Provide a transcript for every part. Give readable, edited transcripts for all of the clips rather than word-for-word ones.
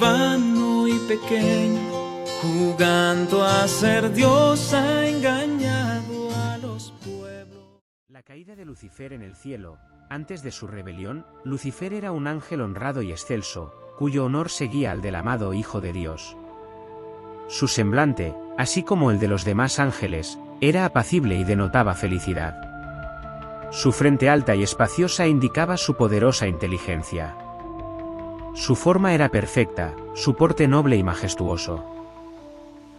vano y pequeño, jugando a ser Dios, ha engañado a los pueblos. La caída de Lucifer en el cielo. Antes de su rebelión, Lucifer era un ángel honrado y excelso, cuyo honor seguía al del amado Hijo de Dios. Su semblante, así como el de los demás ángeles, era apacible y denotaba felicidad. Su frente alta y espaciosa indicaba su poderosa inteligencia. Su forma era perfecta, su porte noble y majestuoso.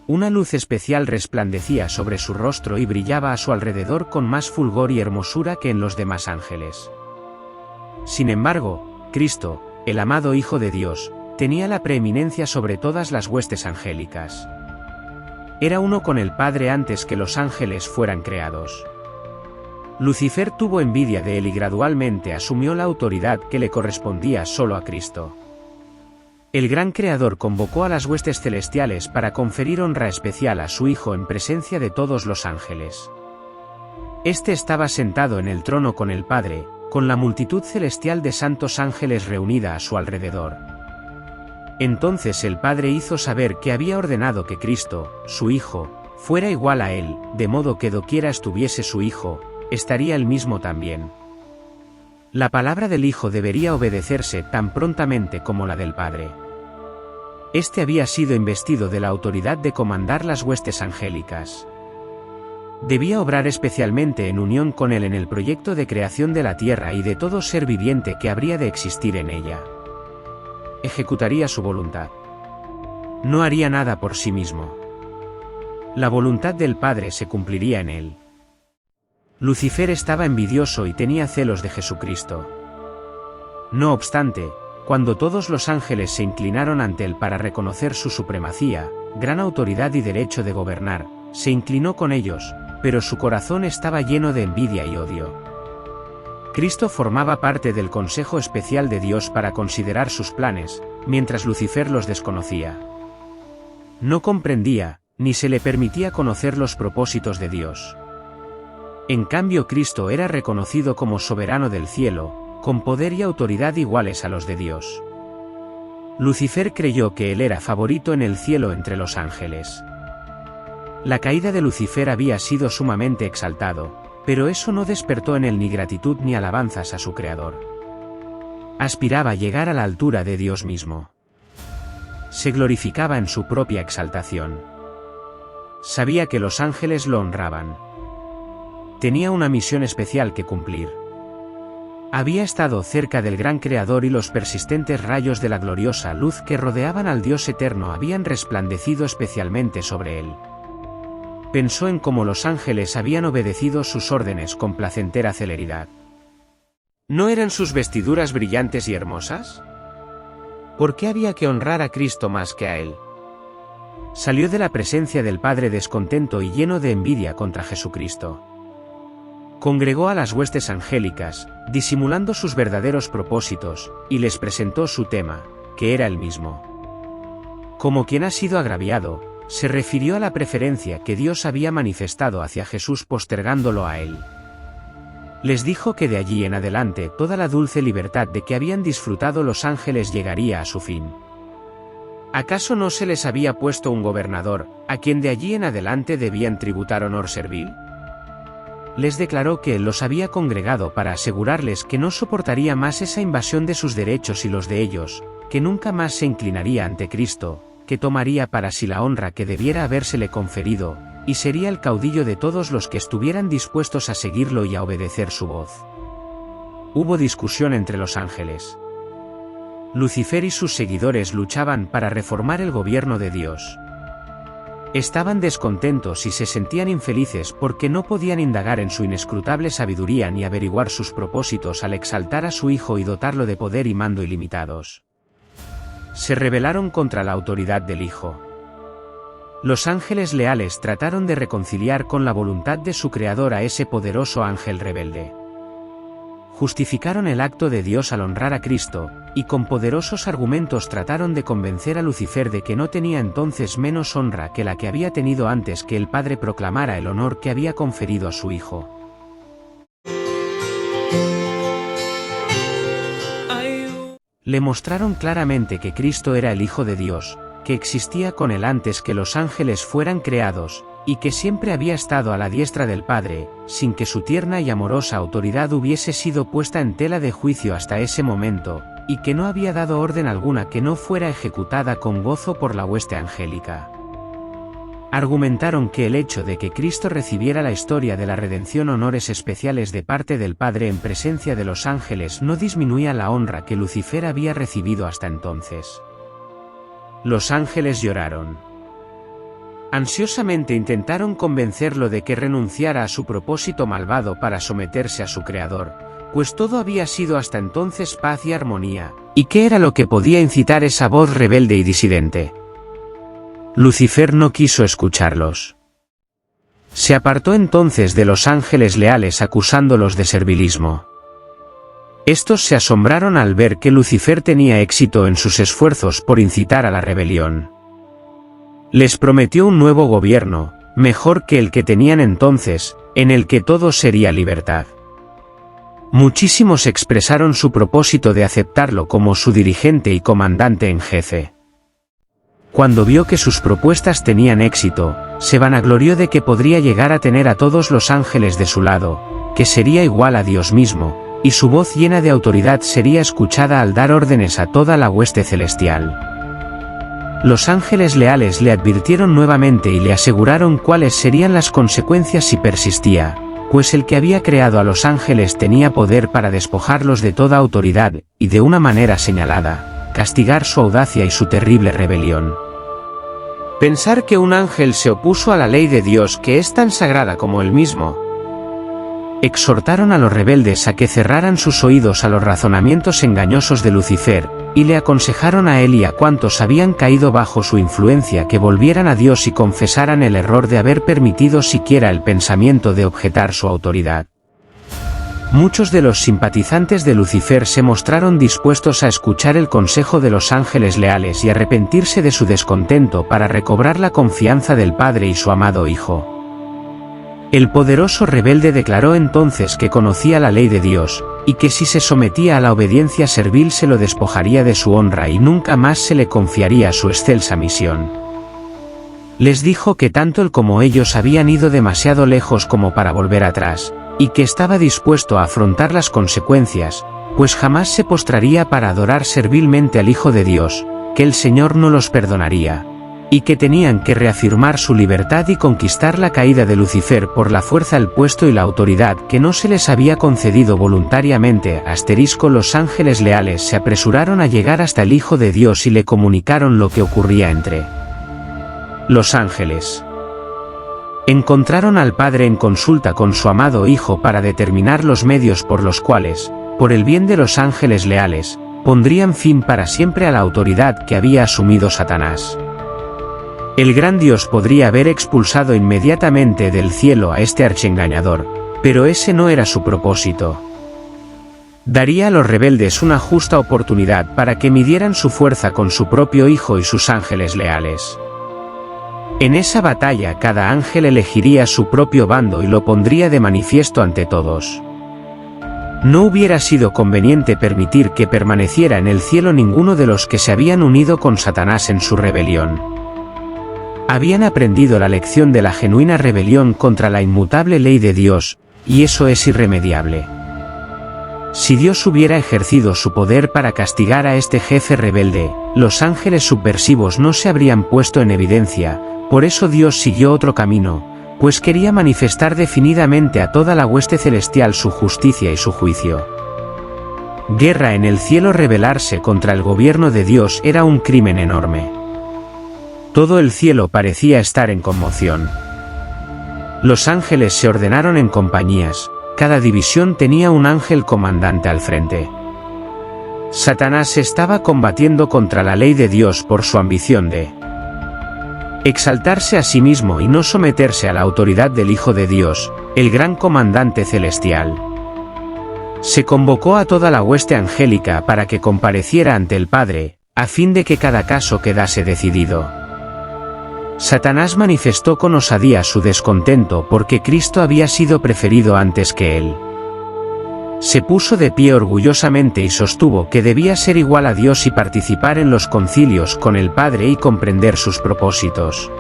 Una luz especial resplandecía sobre su rostro y brillaba a su alrededor con más fulgor y hermosura que en los demás ángeles. Sin embargo, Cristo, el amado Hijo de Dios, tenía la preeminencia sobre todas las huestes angélicas. Era uno con el Padre antes que los ángeles fueran creados. Lucifer tuvo envidia de él y gradualmente asumió la autoridad que le correspondía solo a Cristo. El gran Creador convocó a las huestes celestiales para conferir honra especial a su Hijo en presencia de todos los ángeles. Este estaba sentado en el trono con el Padre, con la multitud celestial de santos ángeles reunida a su alrededor. Entonces el Padre hizo saber que había ordenado que Cristo, su Hijo, fuera igual a él, de modo que doquiera estuviese su Hijo, estaría él mismo también. La palabra del Hijo debería obedecerse tan prontamente como la del Padre. Este había sido investido de la autoridad de comandar las huestes angélicas. Debía obrar especialmente en unión con él en el proyecto de creación de la tierra y de todo ser viviente que habría de existir en ella. Ejecutaría su voluntad. No haría nada por sí mismo. La voluntad del Padre se cumpliría en él. Lucifer estaba envidioso y tenía celos de Jesucristo. No obstante, cuando todos los ángeles se inclinaron ante él para reconocer su supremacía, gran autoridad y derecho de gobernar, se inclinó con ellos, pero su corazón estaba lleno de envidia y odio. Cristo formaba parte del consejo especial de Dios para considerar sus planes, mientras Lucifer los desconocía. No comprendía, ni se le permitía conocer los propósitos de Dios. En cambio, Cristo era reconocido como soberano del cielo, con poder y autoridad iguales a los de Dios. Lucifer creyó que él era favorito en el cielo entre los ángeles. La caída de Lucifer había sido sumamente exaltado, pero eso no despertó en él ni gratitud ni alabanzas a su Creador. Aspiraba a llegar a la altura de Dios mismo. Se glorificaba en su propia exaltación. Sabía que los ángeles lo honraban. Tenía una misión especial que cumplir. Había estado cerca del gran Creador y los persistentes rayos de la gloriosa luz que rodeaban al Dios eterno habían resplandecido especialmente sobre él. Pensó en cómo los ángeles habían obedecido sus órdenes con placentera celeridad. ¿No eran sus vestiduras brillantes y hermosas? ¿Por qué había que honrar a Cristo más que a él? Salió de la presencia del Padre descontento y lleno de envidia contra Jesucristo. Congregó a las huestes angélicas, disimulando sus verdaderos propósitos, y les presentó su tema, que era el mismo. Como quien ha sido agraviado, se refirió a la preferencia que Dios había manifestado hacia Jesús postergándolo a él. Les dijo que de allí en adelante toda la dulce libertad de que habían disfrutado los ángeles llegaría a su fin. ¿Acaso no se les había puesto un gobernador, a quien de allí en adelante debían tributar honor servil? Les declaró que él los había congregado para asegurarles que no soportaría más esa invasión de sus derechos y los de ellos, que nunca más se inclinaría ante Cristo, que tomaría para sí la honra que debiera habérsele conferido, y sería el caudillo de todos los que estuvieran dispuestos a seguirlo y a obedecer su voz. Hubo discusión entre los ángeles. Lucifer y sus seguidores luchaban para reformar el gobierno de Dios. Estaban descontentos y se sentían infelices porque no podían indagar en su inescrutable sabiduría ni averiguar sus propósitos al exaltar a su Hijo y dotarlo de poder y mando ilimitados. Se rebelaron contra la autoridad del Hijo. Los ángeles leales trataron de reconciliar con la voluntad de su Creador a ese poderoso ángel rebelde. Justificaron el acto de Dios al honrar a Cristo, y con poderosos argumentos trataron de convencer a Lucifer de que no tenía entonces menos honra que la que había tenido antes que el Padre proclamara el honor que había conferido a su Hijo. Le mostraron claramente que Cristo era el Hijo de Dios, que existía con él antes que los ángeles fueran creados, y que siempre había estado a la diestra del Padre, sin que su tierna y amorosa autoridad hubiese sido puesta en tela de juicio hasta ese momento, y que no había dado orden alguna que no fuera ejecutada con gozo por la hueste angélica. Argumentaron que el hecho de que Cristo recibiera la historia de la redención honores especiales de parte del Padre en presencia de los ángeles no disminuía la honra que Lucifer había recibido hasta entonces. Los ángeles lloraron. Ansiosamente intentaron convencerlo de que renunciara a su propósito malvado para someterse a su Creador, pues todo había sido hasta entonces paz y armonía, ¿y qué era lo que podía incitar esa voz rebelde y disidente? Lucifer no quiso escucharlos. Se apartó entonces de los ángeles leales acusándolos de servilismo. Estos se asombraron al ver que Lucifer tenía éxito en sus esfuerzos por incitar a la rebelión. Les prometió un nuevo gobierno, mejor que el que tenían entonces, en el que todo sería libertad. Muchísimos expresaron su propósito de aceptarlo como su dirigente y comandante en jefe. Cuando vio que sus propuestas tenían éxito, se vanaglorió de que podría llegar a tener a todos los ángeles de su lado, que sería igual a Dios mismo, y su voz llena de autoridad sería escuchada al dar órdenes a toda la hueste celestial. Los ángeles leales le advirtieron nuevamente y le aseguraron cuáles serían las consecuencias si persistía, pues el que había creado a los ángeles tenía poder para despojarlos de toda autoridad, y de una manera señalada, castigar su audacia y su terrible rebelión. Pensar que un ángel se opuso a la ley de Dios que es tan sagrada como él mismo. Exhortaron a los rebeldes a que cerraran sus oídos a los razonamientos engañosos de Lucifer, y le aconsejaron a él y a cuantos habían caído bajo su influencia que volvieran a Dios y confesaran el error de haber permitido siquiera el pensamiento de objetar su autoridad. Muchos de los simpatizantes de Lucifer se mostraron dispuestos a escuchar el consejo de los ángeles leales y arrepentirse de su descontento para recobrar la confianza del Padre y su amado Hijo. El poderoso rebelde declaró entonces que conocía la ley de Dios, y que si se sometía a la obediencia servil se lo despojaría de su honra y nunca más se le confiaría su excelsa misión. Les dijo que tanto él como ellos habían ido demasiado lejos como para volver atrás, y que estaba dispuesto a afrontar las consecuencias, pues jamás se postraría para adorar servilmente al Hijo de Dios, que el Señor no los perdonaría, y que tenían que reafirmar su libertad y conquistar la caída de Lucifer por la fuerza, el puesto y la autoridad que no se les había concedido voluntariamente. Los ángeles leales se apresuraron a llegar hasta el Hijo de Dios y le comunicaron lo que ocurría entre los ángeles. Encontraron al Padre en consulta con su amado Hijo para determinar los medios por los cuales, por el bien de los ángeles leales, pondrían fin para siempre a la autoridad que había asumido Satanás. El gran Dios podría haber expulsado inmediatamente del cielo a este archiengañador, pero ese no era su propósito. Daría a los rebeldes una justa oportunidad para que midieran su fuerza con su propio Hijo y sus ángeles leales. En esa batalla cada ángel elegiría su propio bando y lo pondría de manifiesto ante todos. No hubiera sido conveniente permitir que permaneciera en el cielo ninguno de los que se habían unido con Satanás en su rebelión. Habían aprendido la lección de la genuina rebelión contra la inmutable ley de Dios, y eso es irremediable. Si Dios hubiera ejercido su poder para castigar a este jefe rebelde, los ángeles subversivos no se habrían puesto en evidencia. Por eso Dios siguió otro camino, pues quería manifestar definidamente a toda la hueste celestial su justicia y su juicio. Guerra en el cielo. Rebelarse contra el gobierno de Dios era un crimen enorme. Todo el cielo parecía estar en conmoción. Los ángeles se ordenaron en compañías, cada división tenía un ángel comandante al frente. Satanás estaba combatiendo contra la ley de Dios por su ambición de exaltarse a sí mismo y no someterse a la autoridad del Hijo de Dios, el gran comandante celestial. Se convocó a toda la hueste angélica para que compareciera ante el Padre, a fin de que cada caso quedase decidido. Satanás manifestó con osadía su descontento porque Cristo había sido preferido antes que él. se puso de pie orgullosamente y sostuvo que debía ser igual a Dios y participar en los concilios con el Padre y comprender sus propósitos.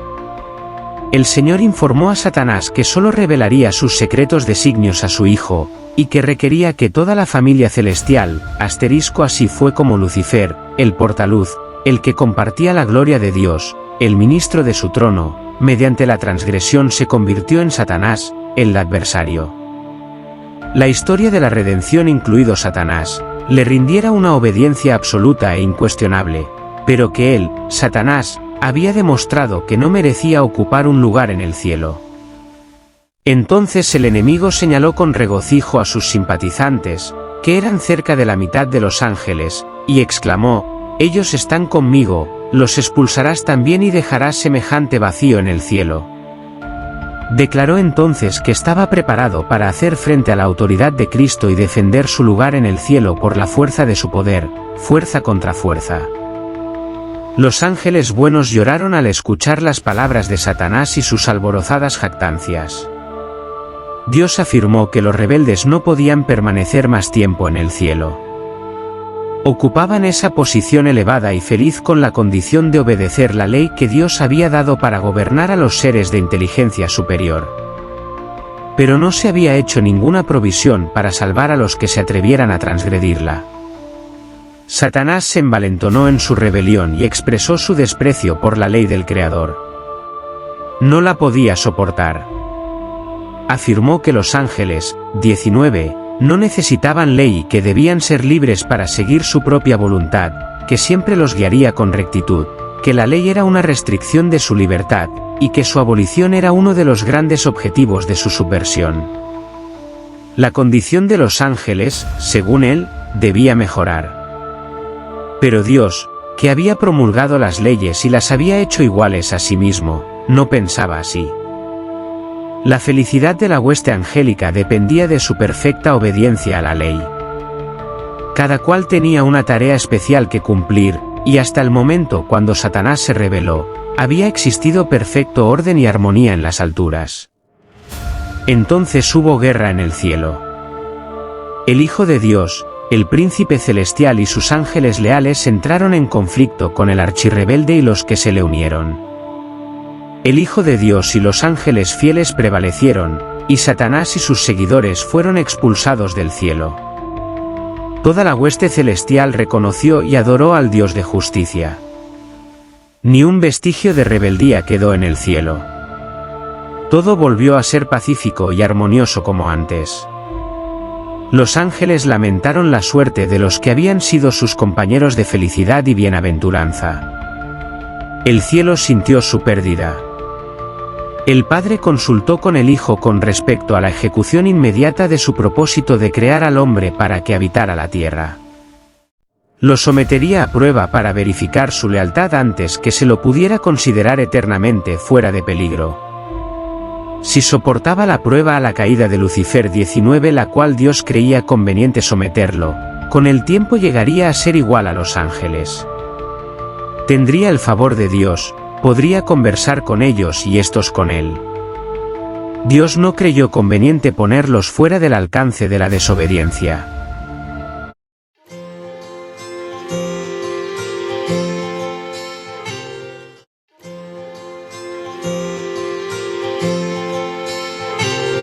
El Señor informó a Satanás que solo revelaría sus secretos designios a su Hijo, y que requería que toda la familia celestial, así fue como Lucifer, el portaluz, el que compartía la gloria de Dios, el ministro de su trono, mediante la transgresión se convirtió en Satanás, el adversario. La historia de la redención, incluido Satanás, le rindiera una obediencia absoluta e incuestionable, pero que él, Satanás, había demostrado que no merecía ocupar un lugar en el cielo. Entonces el enemigo señaló con regocijo a sus simpatizantes, que eran cerca de la mitad de los ángeles, y exclamó: «Ellos están conmigo, los expulsarás también y dejarás semejante vacío en el cielo». Declaró entonces que estaba preparado para hacer frente a la autoridad de Cristo y defender su lugar en el cielo por la fuerza de su poder, fuerza contra fuerza. Los ángeles buenos lloraron al escuchar las palabras de Satanás y sus alborozadas jactancias. Dios afirmó que los rebeldes no podían permanecer más tiempo en el cielo. Ocupaban esa posición elevada y feliz con la condición de obedecer la ley que Dios había dado para gobernar a los seres de inteligencia superior. Pero no se había hecho ninguna provisión para salvar a los que se atrevieran a transgredirla. Satanás se envalentonó en su rebelión y expresó su desprecio por la ley del Creador. No la podía soportar. Afirmó que los ángeles, 19, no necesitaban ley y que debían ser libres para seguir su propia voluntad, que siempre los guiaría con rectitud, que la ley era una restricción de su libertad, y que su abolición era uno de los grandes objetivos de su subversión. La condición de los ángeles, según él, debía mejorar. Pero Dios, que había promulgado las leyes y las había hecho iguales a sí mismo, no pensaba así. La felicidad de la hueste angélica dependía de su perfecta obediencia a la ley. Cada cual tenía una tarea especial que cumplir, y hasta el momento cuando Satanás se rebeló, había existido perfecto orden y armonía en las alturas. Entonces hubo guerra en el cielo. El Hijo de Dios, el Príncipe Celestial y sus ángeles leales entraron en conflicto con el archirrebelde y los que se le unieron. El Hijo de Dios y los ángeles fieles prevalecieron, y Satanás y sus seguidores fueron expulsados del cielo. Toda la hueste celestial reconoció y adoró al Dios de justicia. Ni un vestigio de rebeldía quedó en el cielo. Todo volvió a ser pacífico y armonioso como antes. Los ángeles lamentaron la suerte de los que habían sido sus compañeros de felicidad y bienaventuranza. El cielo sintió su pérdida. El Padre consultó con el Hijo con respecto a la ejecución inmediata de su propósito de crear al hombre para que habitara la tierra. Lo sometería a prueba para verificar su lealtad antes que se lo pudiera considerar eternamente fuera de peligro. Si soportaba la prueba a la caída de Lucifer 19, la cual Dios creía conveniente someterlo, con el tiempo llegaría a ser igual a los ángeles. Tendría el favor de Dios, podría conversar con ellos y estos con él. Dios no creyó conveniente ponerlos fuera del alcance de la desobediencia.